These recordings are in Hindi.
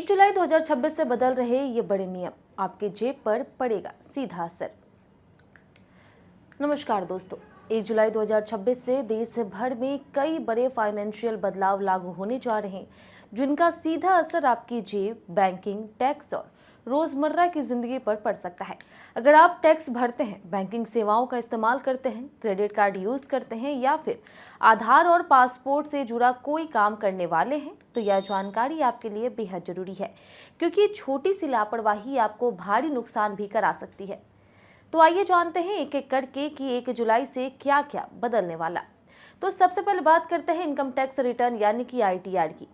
1 जुलाई 2026 से बदल रहे ये बड़े नियम, आपके जेब पर पड़ेगा सीधा असर। नमस्कार दोस्तों, 1 जुलाई 2026 से देश भर में कई बड़े फाइनेंशियल बदलाव लागू होने जा रहे हैं, जिनका सीधा असर आपकी जेब, बैंकिंग, टैक्स और रोजमर्रा की जिंदगी पर पड़ सकता है। अगर आप टैक्स भरते हैं, बैंकिंग सेवाओं का इस्तेमाल करते हैं, क्रेडिट कार्ड यूज करते हैं या फिर आधार और पासपोर्ट से जुड़ा कोई काम करने वाले हैं, तो यह जानकारी आपके लिए बेहद जरूरी है, क्योंकि छोटी सी लापरवाही आपको भारी नुकसान भी करा सकती है। तो आइए जानते हैं एक एक करके कि 1 जुलाई से क्या क्या बदलने वाला। तो सबसे पहले बात करते हैं इनकम टैक्स रिटर्न यानी कि ITR की।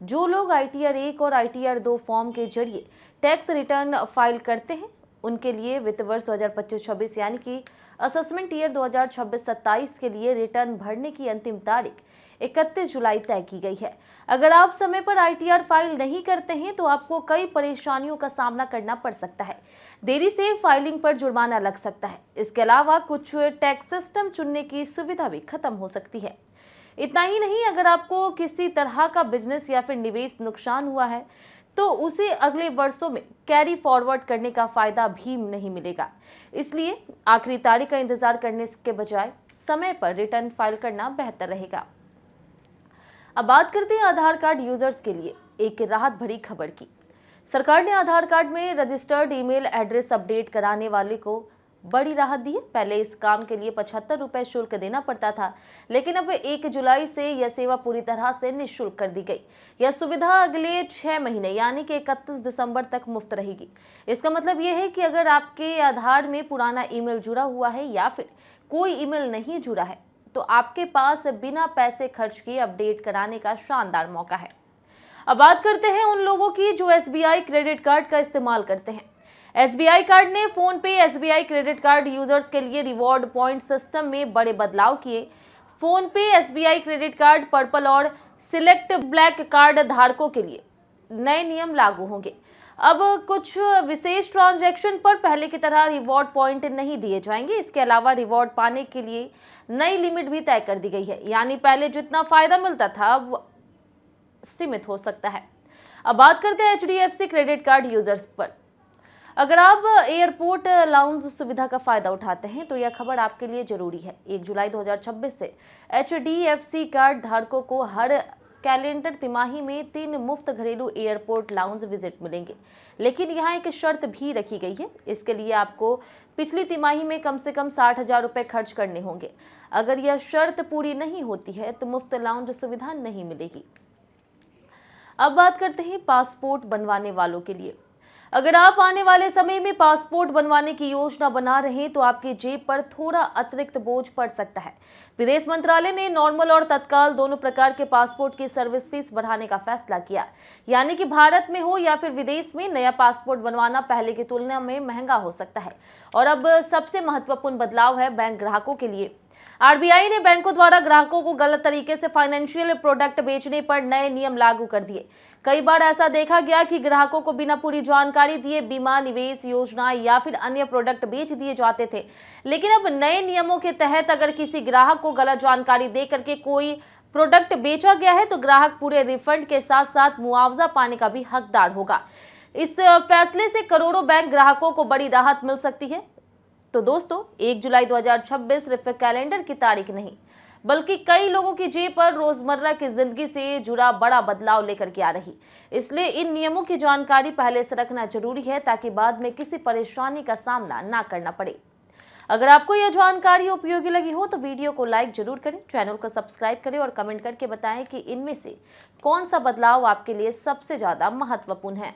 जो लोग ITR 1 और ITR 2 फॉर्म के जरिए टैक्स रिटर्न फाइल करते हैं, उनके लिए वित्त वर्ष 2025-26 यानी कि असेसमेंट ईयर 2026-27 के लिए रिटर्न भरने की अंतिम तारीख 31 जुलाई तय की गई है। अगर आप समय पर ITR फाइल नहीं करते हैं तो आपको कई परेशानियों का सामना करना पड़ सकता है। देरी से फाइलिंग पर जुर्माना लग सकता है। इसके अलावा कुछ टैक्स सिस्टम चुनने की सुविधा भी खत्म हो सकती है। इतना ही नहीं, अगर आपको किसी तरह का बिजनेस या फिर निवेश नुकसान हुआ है तो उसे अगले वर्षों में कैरी फॉरवर्ड करने का फायदा भी नहीं मिलेगा। इसलिए आखिरी तारीख का इंतजार करने के बजाय समय पर रिटर्न फाइल करना बेहतर रहेगा। अब बात करते हैं आधार कार्ड यूजर्स के लिए एक राहत भरी खबर की। सरकार ने आधार कार्ड में रजिस्टर्ड ईमेल एड्रेस अपडेट कराने वाले को बड़ी राहत दी है। पहले इस काम के लिए 75 रुपए शुल्क देना पड़ता था, लेकिन अब 1 जुलाई से यह सेवा पूरी तरह से निःशुल्क कर दी गई। यह सुविधा अगले 6 महीने यानी कि 31 दिसंबर तक मुफ्त रहेगी। इसका मतलब यह है कि अगर आपके आधार में पुराना ईमेल जुड़ा हुआ है या फिर कोई ईमेल नहीं जुड़ा है, तो आपके पास बिना पैसे खर्च किए अपडेट कराने का शानदार मौका है। अब बात करते हैं उन लोगों की जो SBI क्रेडिट कार्ड का इस्तेमाल करते हैं। SBI कार्ड ने फोन पे SBI क्रेडिट कार्ड यूजर्स के लिए रिवॉर्ड पॉइंट सिस्टम में बड़े बदलाव किए। फोन पे SBI क्रेडिट कार्ड पर्पल और सिलेक्ट ब्लैक कार्ड धारकों के लिए नए नियम लागू होंगे। अब कुछ विशेष ट्रांजैक्शन पर पहले की तरह रिवॉर्ड पॉइंट नहीं दिए जाएंगे। इसके अलावा रिवॉर्ड पाने के लिए नई लिमिट भी तय कर दी गई है, यानी पहले जितना फायदा मिलता था वो सीमित हो सकता है। अब बात करते हैं HDFC क्रेडिट कार्ड यूजर्स पर। अगर आप एयरपोर्ट लाउंज सुविधा का फायदा उठाते हैं तो यह खबर आपके लिए जरूरी है। 1 जुलाई 2026 से HDFC कार्ड धारकों को हर कैलेंडर तिमाही में 3 मुफ्त घरेलू एयरपोर्ट लाउंज विजिट मिलेंगे, लेकिन यहाँ एक शर्त भी रखी गई है। इसके लिए आपको पिछली तिमाही में कम से कम 60,000 रुपए खर्च करने होंगे। अगर यह शर्त पूरी नहीं होती है तो मुफ्त लाउंज सुविधा नहीं मिलेगी। अब बात करते हैं पासपोर्ट बनवाने वालों के लिए। अगर आप आने वाले समय में पासपोर्ट बनवाने की योजना बना रहे हैं तो आपकी जेब पर थोड़ा अतिरिक्त बोझ पड़ सकता है। विदेश मंत्रालय ने नॉर्मल और तत्काल दोनों प्रकार के पासपोर्ट की सर्विस फीस बढ़ाने का फैसला किया, यानी कि भारत में हो या फिर विदेश में नया पासपोर्ट बनवाना पहले की तुलना में महंगा हो सकता है। और अब सबसे महत्वपूर्ण बदलाव है बैंक ग्राहकों के लिए। RBI ने बैंकों द्वारा ग्राहकों को गलत तरीके से फाइनेंशियल प्रोडक्ट बेचने पर नए नियम लागू कर दिए। कई बार ऐसा देखा गया कि ग्राहकों को बिना पूरी जानकारी दिए बीमा, निवेश योजना या फिर अन्य प्रोडक्ट बेच दिए जाते थे। लेकिन अब नए नियमों के तहत अगर किसी ग्राहक को गलत जानकारी दे करके कोई प्रोडक्ट बेचा गया है तो ग्राहक पूरे रिफंड के साथ साथ मुआवजा पाने का भी हकदार होगा। इस फैसले से करोड़ों बैंक ग्राहकों को बड़ी राहत मिल सकती है। तो दोस्तों, 1 जुलाई 2026 सिर्फ कैलेंडर की तारीख नहीं, बल्कि कई लोगों की जेब पर रोजमर्रा की जिंदगी से जुड़ा बड़ा बदलाव लेकर के आ रही। इसलिए इन नियमों की जानकारी पहले से रखना जरूरी है, ताकि बाद में किसी परेशानी का सामना ना करना पड़े। अगर आपको यह जानकारी उपयोगी लगी हो तो वीडियो को लाइक जरूर करें, चैनल को सब्सक्राइब करें और कमेंट करके बताएं कि इनमें से कौन सा बदलाव आपके लिए सबसे ज्यादा महत्वपूर्ण है।